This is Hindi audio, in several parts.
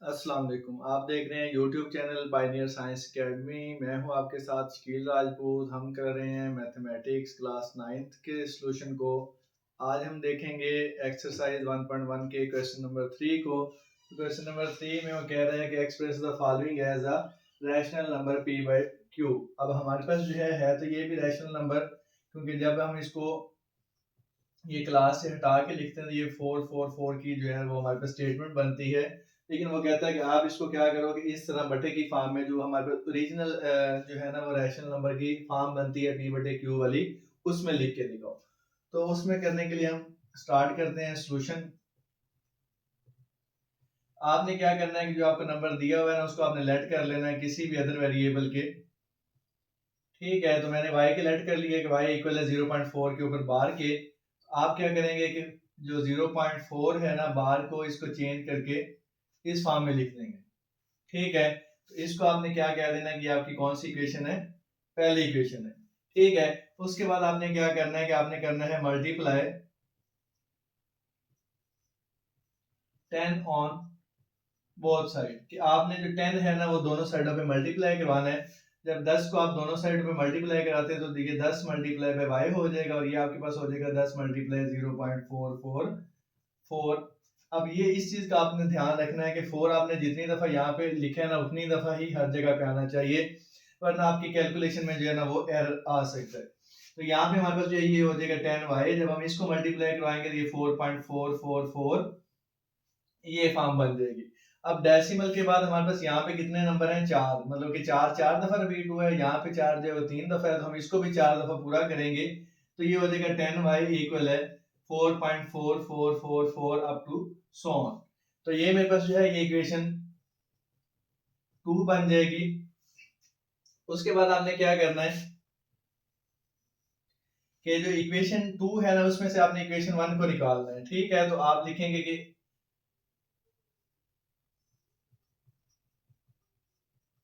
अस्सलाम वालेकुम। आप देख रहे हैं YouTube channel Pioneer science academy. मैं हूं आपके साथ शकील राजपूत। हम कर रहे हैं मैथमेटिक्स क्लास 9th के सॉल्यूशन को। आज हम देखेंगे एक्सरसाइज 1.1 के क्वेश्चन नंबर 3 को। क्वेश्चन नंबर 3 में वो कह रहे हैं कि express the following as a rational number p by q. अब हमारे पास जो है तो ये भी रैशनल नंबर, क्योंकि जब हम इसको ये क्लास से हटा के लिखते हैं तो ये 444 की जो है वो हमारे पास स्टेटमेंट बनती है। लेकिन वो कहता है कि आप इसको क्या करो कि इस तरह बटे की फॉर्म में जो हमारे पास ओरिजिनल जो है ना वो रैशनल नंबर की फॉर्म बनती है p बटे क्यू वाली, उसमें लिख के दिखाओ। तो उसमें करने के लिए हम स्टार्ट करते हैं सॉल्यूशन। आपने क्या करना है कि जो आपको नंबर दिया हुआ है ना उसको आपने लेट कर लेना है किसी भी अदर वेरिएबल के। ठीक है, तो मैंने y के लेट कर लिया कि y इक्वल है 0.4 के ऊपर बार के। आप क्या करेंगे कि जो 0.4 है ना बार को इसको चेंज करके इस फॉर्म में लिख देंगे। ठीक है, तो इसको आपने क्या कह देना कि आपकी कौन सी इक्वेशन है, पहली इक्वेशन है। ठीक है, उसके बाद आपने क्या करना है कि आपने करना है मल्टीप्लाई 10 ऑन बोथ साइड, कि आपने जो 10 है ना वो दोनों साइडों पे मल्टीप्लाई करवाना है। जब 10 को आप दोनों साइड पे मल्टीप्लाई कराते हैं तो देखिए 10 मल्टीप्लाई बाय वाई हो जाएगा और ये आपके पास हो जाएगा 10 मल्टीप्लाई 0.444। अब ये इस चीज का आपने ध्यान रखना है कि 4 आपने जितनी दफा यहाँ पे लिखा है ना उतनी दफा ही हर जगह पे आना चाहिए, वरना आपकी कैलकुलेशन में जो है ना वो एरर आ सकता है। तो यहाँ पे हमारे पास जो है ये हो जाएगा 10y। जब हम इसको मल्टीप्लाई करवाएंगे तो ये 4.444 ये फॉर्म बन जाएगी। अब डेसिमल के बाद हमारे पास यहाँ पे कितने नंबर हैं, चार, मतलब कि चार चार दफा रिपीट हुआ है। यहाँ पे चार जो है वो तीन दफा है, तो हम इसको भी चार दफा पूरा करेंगे तो ये हो जाएगा 10y इक्वल है 4.4444 अप टू सो ऑन। तो ये मेरे पास जो है ये इक्वेशन 2 बन जाएगी। उसके बाद आपने क्या करना है कि जो इक्वेशन 2 है ना उसमें से आपने इक्वेशन 1 को निकालना है। ठीक है, तो आप लिखेंगे कि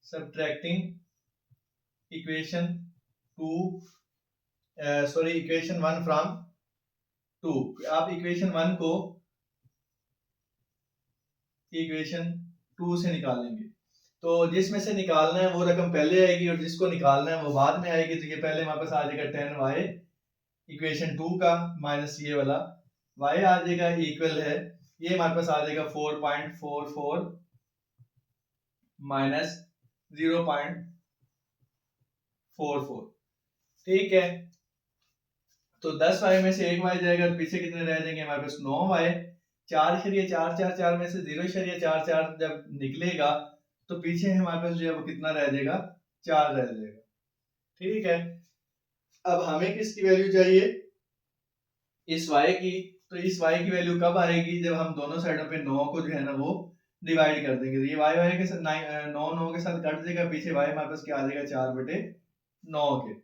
subtracting equation 2 sorry equation 1 from 2। आप इक्वेशन 1 को इक्वेशन 2 से निकालेंगे। तो जिसमें से निकालना है वो रकम पहले आएगी और जिसको निकालना है वो बाद में आएगी। तो ये पहले हमारे पास आ जाएगा 10y इक्वेशन 2 का माइनस ये वाला y आ जाएगा इक्वल है, ये हमारे पास आ जाएगा 4.44 माइनस 0.44। ठीक है, तो 10y में से एक y जाएगा तो पीछे कितने रह जाएंगे हमारे पास 9y। 4.444 में से 0.44 जब निकलेगा तो पीछे हमारे पास जो है वो कितना रह जाएगा, 4 रह जाएगा। ठीक है, अब हमें किसकी वैल्यू चाहिए, इस y की। तो इस y की वैल्यू कब आएगी, जब हम दोनों साइडों पे 9 को जो है ना वो डिवाइड कर देंगे। तो ये y के साथ 9 के साथ कट जाएगा, पीछे y हमारे पास क्या आ जाएगा 4/9 के।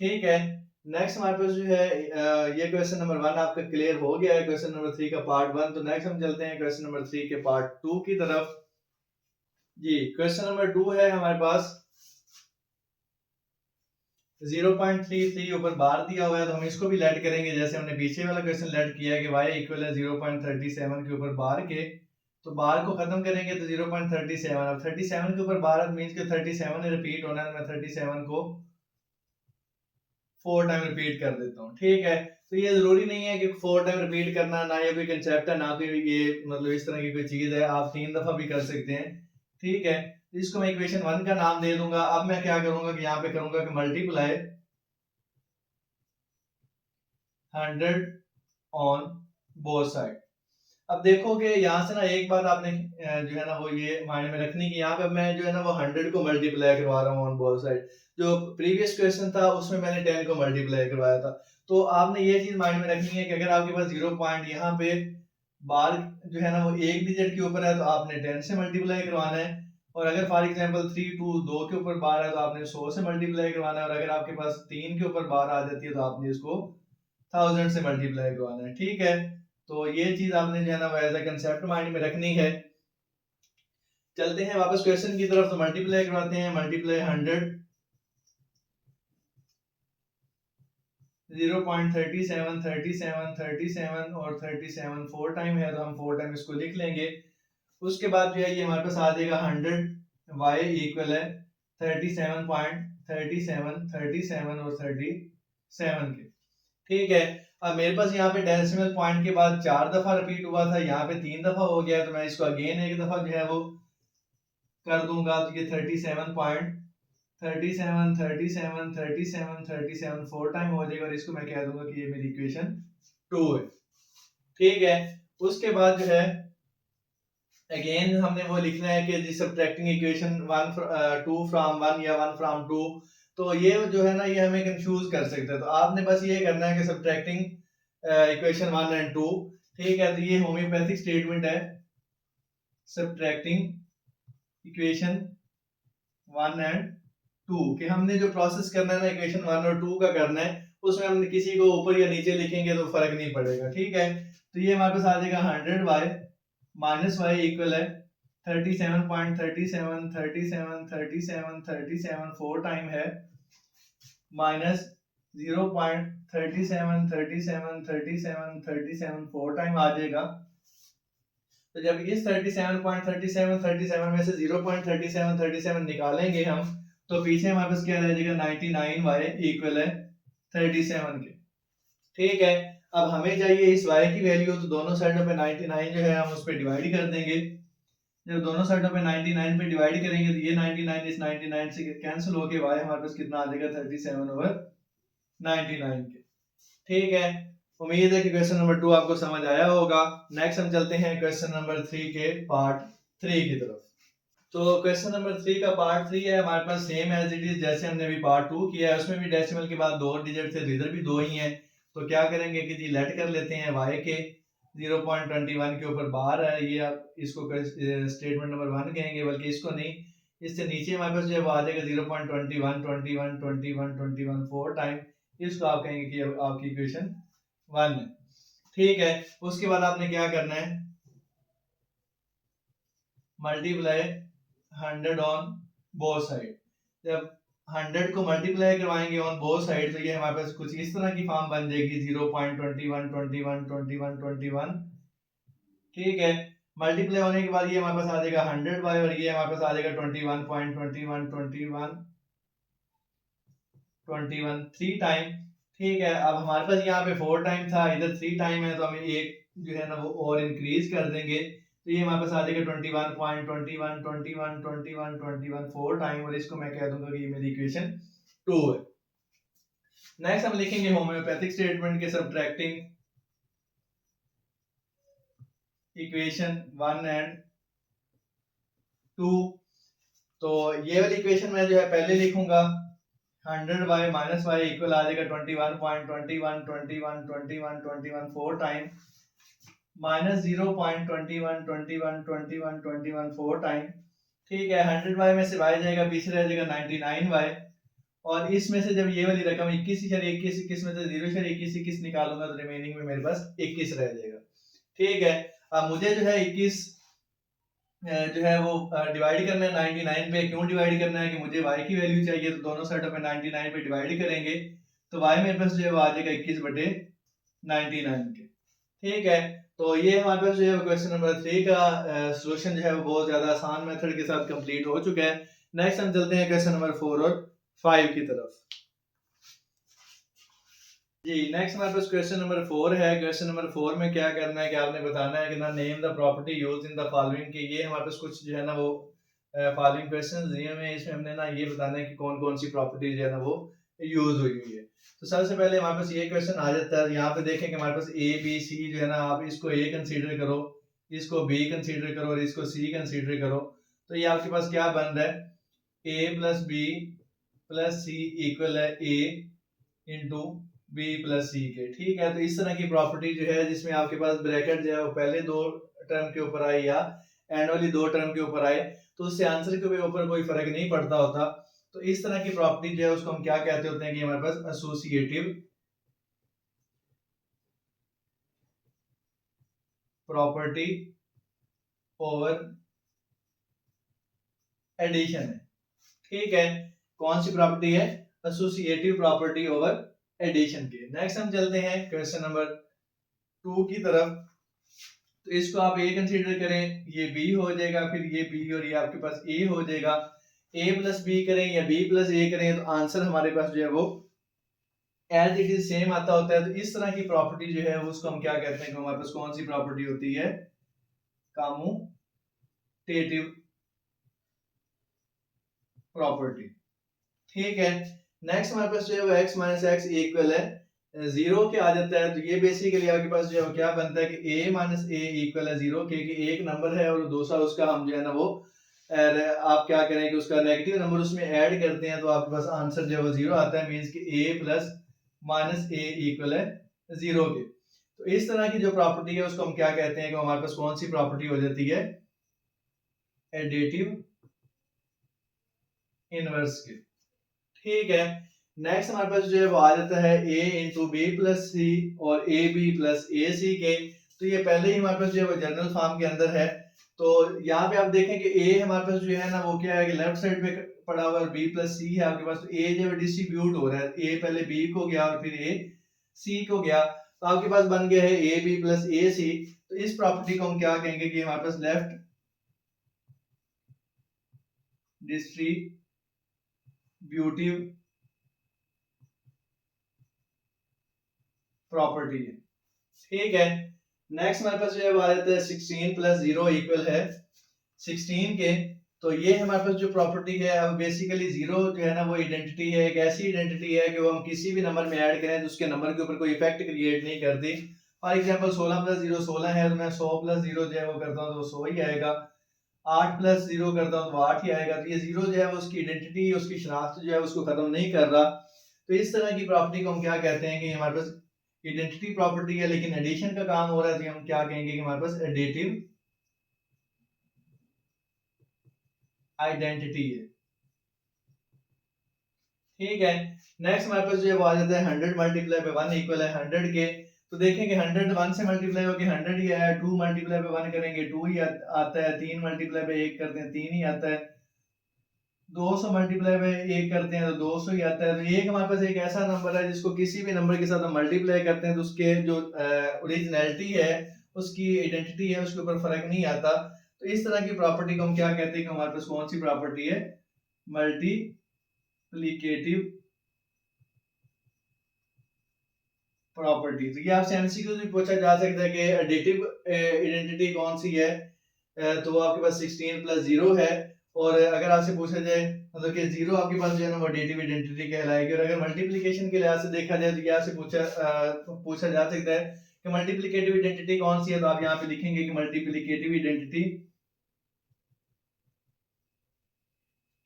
ठीक है, नेक्स्ट हमारे पास जो है ये क्वेश्चन नंबर 1 आपका क्लियर हो गया है, क्वेश्चन नंबर 3 का पार्ट 1। तो नेक्स्ट हम चलते हैं क्वेश्चन नंबर 3 के पार्ट 2 की तरफ। जी, क्वेश्चन नंबर 2 है हमारे पास 0.33 ऊपर बार दिया हुआ है, तो हम इसको भी लेट करेंगे जैसे हमने पीछे वाला क्वेश्चन लेट किया है कि y इक्वल है 0.37 के ऊपर बार के। तो बार को खत्म करेंगे तो 0.37, अब 37 के ऊपर बार मींस के 37 रिपीट होना है। मैं 37 को 4 टाइम रिपीट कर देता हूँ। ठीक है, तो ये जरूरी नहीं है कि 4 टाइम रिपीट करना, ना ये कोई कंसेप्ट है ना कोई ये मतलब इस तरह की कोई चीज है, आप 3 दफा भी कर सकते हैं। ठीक है, इसको मैं इक्वेशन 1 का नाम दे दूंगा। अब मैं क्या करूंगा कि यहाँ पे करूंगा कि मल्टीप्लाई 100 ऑन बोथ साइड। अब देखो कि यहाँ से ना एक बात आपने जो है ना वो ये माइंड में रखनी कि यहाँ पे मैं जो है ना वो 100 को मल्टीप्लाई करवा रहा हूँ ऑन बोथ साइड। जो प्रीवियस क्वेश्चन था उसमें मैंने 10 को मल्टीप्लाई करवाया था। तो आपने ये चीज माइंड में रखनी है कि अगर आपके पास 0 पॉइंट यहाँ पे बार जो है ना वो एक डिजिट के ऊपर है तो आपने 10 से मल्टीप्लाई करवाना है। और अगर फॉर एग्जांपल 3 2 2 के ऊपर बार है तो आपने 100 से मल्टीप्लाई करवाना है। और अगर आपके पास 3 के ऊपर बार आ जाती है तो आपने इसको 1000 से मल्टीप्लाई करवाना है। ठीक है, तो ये चीज आपने जो है ना वो एज अ कंसेप्ट माइंड में रखनी है। चलते हैं वापस क्वेश्चन की तरफ, तो मल्टीप्लाई करवाते हैं। मल्टीप्लाई 100 0.37 37 37 और 37 4 टाइम है तो हम 4 टाइम इसको लिख लेंगे। उसके बाद जो है ये हमारे पास आ जाएगा 100y इक्वल है 37 और 37 के। ठीक है, अब मेरे पास यहाँ पे डेसिमल पॉइंट के बाद 4 दफा रिपीट हुआ था, यहाँ पे 3 दफा हो गया, तो मैं इसको अगेन एक दफा जो है वो कर दूंगा, तो ये 37 4 टाइम हो जाएगा और इसको मैं कह दूंगा कि ये मेरी इक्वेशन 2 है। ठीक है, उसके बाद जो है अगेन हमने वो लिखना है कि सब्ट्रैक्टिंग इक्वेशन 2 फ्रॉम 1 या 1 फ्रॉम 2, तो ये जो है ना ये हमें कंफ्यूज कर सकता है, तो आपने बस ये करना है कि सब्ट्रैक्टिंग इक्वेशन 1 एंड 2। ठीक है, तो ये होम्योपैथिक स्टेटमेंट है, सब्ट्रैक्टिंग इक्वेशन 1 एंड 2 कि हमने जो प्रोसेस करना है ना इक्वेशन 1 और 2 का करना है, उसमें हम किसी को ऊपर या नीचे लिखेंगे तो फर्क नहीं पड़ेगा। ठीक है, तो ये हमारे पास आ जाएगा 100y माइनस y इक्वल है 37 4 टाइम है माइनस 0.37 4 टाइम आ जाएगा। तो जब इस 37 में से 0.37 निकालेंगे हम, तो पीछे हमारे पास क्या रह जाएगा 99y इक्वल है 37 के। ठीक है, अब हमें चाहिए इस y की वैल्यू, तो दोनों साइडों पे 99 जो है हम उस पर डिवाइड कर देंगे। जब दोनों साइडों पे 99 पे डिवाइड करेंगे तो ये 99 इस 99 से कैंसिल होके y हमारे पास कितना आ जाएगा 37/99 के। ठीक है, उम्मीद है कि क्वेश्चन नंबर 2 आपको समझ आया होगा। नेक्स्ट हम चलते हैं क्वेश्चन नंबर 3 के पार्ट 3 की तरफ। तो क्वेश्चन नंबर 3 का पार्ट 3 है हमारे पास सेम एज इट इज जैसे हमने अभी पार्ट 2 किया है, उसमें भी डेसिमल के बाद 2 डिजिट थे, इधर भी 2 ही हैं। तो क्या करेंगे कि जी लेट कर लेते हैं y के 0.21 के ऊपर बाहर है, ये आप इसको स्टेटमेंट नंबर 1 कहेंगे, बल्कि इसको नहीं, इससे नीचे हमारे पास जो आ जाएगा 0.21 4 टाइम, इसको आप कहेंगे कि अब आपकी इक्वेशन 1 है। ठीक है, उसके बाद आपने क्या करना है, मल्टीप्लाई 100 ऑन बोथ साइड। जब 100 को मल्टीप्लाई करवाएंगे ऑन बोथ साइड, तो ये हमारे पास कुछ इस तरह की फॉर्म बन जाएगी 0.21 ठीक है, मल्टीप्लाई होने के बाद ये हमारे पास आ जाएगा 100 और ये हमारे पास आ जाएगा 21 3 टाइम। ठीक है, अब हमारे पास यहाँ पे 4 टाइम था, इधर 3 टाइम है, तो हम एक जो है ना वो और इंक्रीज कर देंगे, तो ये हमारे पास आ जाएगा 21 4 टाइम, और इसको मैं कह दूंगा कि ये मेरी इक्वेशन 2 है। नेक्स्ट हम लिखेंगे होम्योपैथिक स्टेटमेंट के सब्ट्रैक्टिंग इक्वेशन 1 एंड 2। तो ये वाली इक्वेशन मैं जो है पहले लिखूंगा 100y माइनस y इक्वल आ जाएगा 21 4 टाइम माइनस 0.21 4 टाइम। ठीक है, 100y में से y जाएगा, पीछे रह जाएगा 99y, और इसमें से जब ये वाली रकम 21 में से 0.21 निकालूंगा तो रिमेनिंग में मेरे पास 21 रह जाएगा। ठीक है, अब मुझे जो है 21 जो है वो डिवाइड करना है 99 पे। क्यों डिवाइड करना है कि मुझे y की वैल्यू चाहिए, तो दोनों साइडों पे 99 पे डिवाइड करेंगे, तो y मेरे पास जो है वो आ जाएगा 21/99 के। ठीक है, तो ये हमारे पास जो है क्वेश्चन नंबर 3 का सॉल्यूशन जो है वो बहुत ज्यादा आसान मेथड के साथ कंप्लीट हो चुका है। नेक्स्ट हम चलते हैं क्वेश्चन नंबर 4 और 5 की तरफ। जी नेक्स्ट हमारे पास क्वेश्चन नंबर 4 है। क्वेश्चन नंबर 4 में क्या करना है कि आपने बताना है कि ना name the property used in the following, के ये हमारे पास कुछ जो है ना वो फॉलोइंग क्वेश्चंस दिए हुए हैं, इसमें हमने ना ये बताना है कि कौन कौन सी प्रॉपर्टी जो है ना वो यूज हुई हुई है। तो सबसे पहले हमारे पास ये क्वेश्चन आ जाता है, यहाँ पे देखें कि हमारे पास ए बी सी जो है ना, आप इसको ए कंसीडर करो, इसको बी कंसीडर करो और इसको सी कंसीडर करो, तो ये आपके पास क्या बन रहा है ए प्लस बी प्लस सी इक्वल है ए इंटू बी प्लस सी के। ठीक है, तो इस तरह की प्रॉपर्टी जो है जिसमें आपके पास ब्रैकेट जो है वो पहले 2 टर्म के ऊपर आए या एंड वाली 2 टर्म के ऊपर आए, तो उससे आंसर के ऊपर कोई फर्क नहीं पड़ता होता। तो इस तरह की प्रॉपर्टी जो है उसको हम क्या कहते होते हैं कि हमारे पास एसोसिएटिव प्रॉपर्टी ओवर एडिशन है। ठीक है, कौन सी प्रॉपर्टी है, एसोसिएटिव प्रॉपर्टी ओवर एडिशन के। नेक्स्ट हम चलते हैं क्वेश्चन नंबर 2 की तरफ। तो इसको आप ए कंसीडर करें, ये बी हो जाएगा, फिर ये बी और ये आपके पास ए हो जाएगा। ए प्लस बी करें या बी प्लस ए करें तो आंसर हमारे पास जो है वो एज इट इज सेम आता होता है। तो इस तरह की प्रॉपर्टी जो है उसको हम क्या कहते हैं कि हमारे पास कौन सी प्रॉपर्टी होती है, कम्यूटेटिव प्रॉपर्टी। ठीक है, नेक्स्ट हमारे पास जो है वो x माइनस एक्स इक्वल है 0 के आ जाता है। तो ये बेसिकली आपके पास जो है क्या बनता है कि a माइनस ए इक्वल है 0 के, कि एक नंबर है और दूसरा उसका हम जो है ना वो आप क्या करें कि उसका नेगेटिव नंबर उसमें ऐड करते हैं तो आपके पास आंसर जो है वो 0 आता है। मींस कि a plus minus A equal है 0 के। तो इस तरह की जो प्रॉपर्टी है उसको हम क्या कहते हैं कि हमारे पास कौन सी प्रॉपर्टी हो जाती है, एडिटिव इनवर्स के। ठीक है, नेक्स्ट हमारे पास जो है वो आ जाता है a इंटू बी प्लस सी और ए बी प्लस ए सी के। तो ये पहले ही हमारे पास जो है वो जनरल फॉर्म के अंदर है। तो यहाँ पे आप देखें कि a हमारे पास जो है ना वो क्या है कि लेफ्ट साइड पे पड़ा हुआ और b प्लस सी है आपके पास। तो a जो है डिस्ट्रीब्यूट हो रहा है, a पहले b को गया और फिर a c को गया, तो आपके पास बन गया है a b plus a c। तो इस प्रॉपर्टी को हम क्या कहेंगे कि हमारे पास लेफ्ट डिस्ट्रीब्यूटिव प्रॉपर्टी है। ठीक है, नेक्स्ट हमारे पास जो है वो आ जाता है 16 प्लस 0 इक्वल है 16 के। तो ये हमारे पास जो प्रॉपर्टी है अब बेसिकली 0 जो है ना वो आइडेंटिटी है, एक ऐसी आइडेंटिटी है कि वो हम किसी भी नंबर में ऐड करें तो उसके नंबर के ऊपर कोई इफेक्ट क्रिएट नहीं करती। फॉर एग्जांपल 16 प्लस 0 16 है, तो मैं 100 प्लस 0 जो है वो करता हूँ तो 100 ही आएगा। 8 प्लस 0 करता हूँ तो 8 ही आएगा। तो ये 0 जो है वो उसकी आइडेंटिटी, उसकी शनाख्त जो है उसको खत्म नहीं कर रहा। तो इस तरह की प्रॉपर्टी को हम क्या कहते हैं कि हमारे पास आइडेंटिटी प्रॉपर्टी है लेकिन एडिशन का काम हो रहा है, तो हम क्या कहेंगे कि हमारे पास एडिटिव आइडेंटिटी है। ठीक है, नेक्स्ट हमारे पास जो है वो आ जाता है 100 मल्टीप्लाई बाय 1 इक्वल है 100 के। तो देखेंगे 100 1 से मल्टीप्लाई होकर 100 ही आया, 2 मल्टीप्लाई बाय 1 करेंगे 2 ही आता है, 3 मल्टीप्लाई बाय 1 करते हैं 3 ही आता है, 200 मल्टीप्लाई बाय 1 करते हैं तो 200 ही आता है। तो एक हमारे पास एक ऐसा नंबर है जिसको किसी भी नंबर के साथ हम मल्टीप्लाई करते हैं तो उसके जो ओरिजिनलिटी है, उसकी आइडेंटिटी है, उसके ऊपर फर्क नहीं आता। तो इस तरह की प्रॉपर्टी को हम क्या कहते हैं कि हमारे पास कौन सी प्रॉपर्टी है, मल्टीप्लिकेटिव प्रॉपर्टी। तो ये आपसे एमसीक्यू भी पूछा जा सकता है कि एडिटिव आइडेंटिटी कौन सी है, तो वो आपके पास 16 प्लस 0 है। और अगर आपसे पूछा जाए मतलब कि 0 आपके पास जो है ना वो एडिटिव आइडेंटिटी कहलाएगी। और अगर मल्टीप्लिकेशन के लिहाज से देखा जाए तो ये आपसे पूछा जा सकता है कि मल्टीप्लिकेटिव आइडेंटिटी कौन सी है, तो आप यहाँ पे लिखेंगे कि मल्टीप्लिकेटिव आइडेंटिटी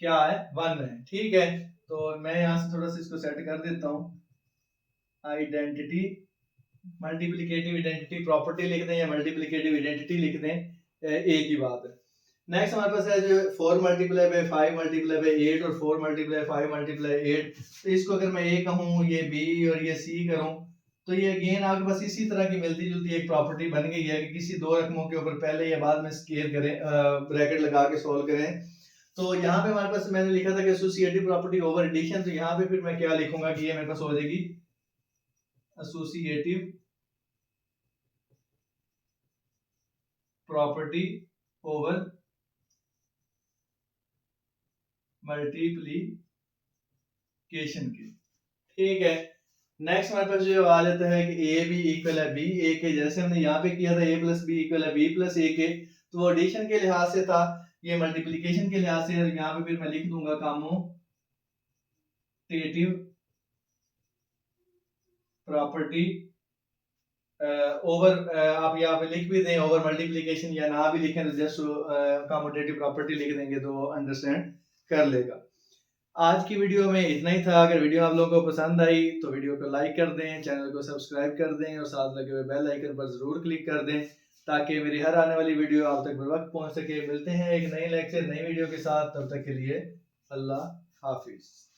क्या है, 1 है। ठीक है, तो मैं यहाँ से थोड़ा सा इसको सेट कर देता हूँ, आइडेंटिटी मल्टीप्लिकेटिव आइडेंटिटी प्रॉपर्टी लिख दें या मल्टीप्लिकेटिव आइडेंटिटी लिख दें, एक ही बात है। नेक्स्ट हमारे पास है जो 4 मल्टीप्लाई बाय 5 मल्टीप्लाई बाय 8 और 4 मल्टीप्लाई 5 मल्टीप्लाई 8। तो इसको अगर मैं ए कहूँ, ये बी और ये सी करूँ, तो ये अगेन आपके पास इसी तरह की मिलती जुलती एक प्रॉपर्टी बन गई है कि किसी दो रकमों के ऊपर पहले या बाद में स्केयर करें, ब्रैकेट लगा के सॉल्व करें। तो यहाँ पे हमारे पास मैंने लिखा था कि एसोसिएटिव प्रॉपर्टी ओवर एडिशन। तो यहाँ पे फिर मैं क्या लिखूंगा कि ये मेरे पास हो जाएगी एसोसिएटिव प्रॉपर्टी ओवर मल्टीप्लिकेशन की। ठीक है, नेक्स्ट हमारे पास जो आ जाता है कि ए बी इक्वल है बी ए के, जैसे हमने यहाँ पे किया था ए प्लस बी इक्वल है बी प्लस ए के। तो वो एडिशन के लिहाज से था, ये मल्टीप्लिकेशन के लिहाज से। यहाँ पे फिर मैं लिख दूंगा कम्यूटेटिव प्रॉपर्टी ओवर, आप यहाँ पे लिख भी दें ओवर मल्टीप्लिकेशन या ना भी लिखें तो जस्ट कम्यूटेटिव प्रॉपर्टी लिख देंगे तो अंडरस्टैंड कर लेगा। आज की वीडियो में इतना ही था। अगर वीडियो आप लोगों को पसंद आई तो वीडियो को लाइक कर दें, चैनल को सब्सक्राइब कर दें और साथ लगे हुए बेल आइकन पर जरूर क्लिक कर दें ताकि मेरी हर आने वाली वीडियो आप तक बर वक्त पहुंच सके। मिलते हैं एक नए लेक्चर नई वीडियो के साथ, तब तक के लिए अल्लाह हाफिज।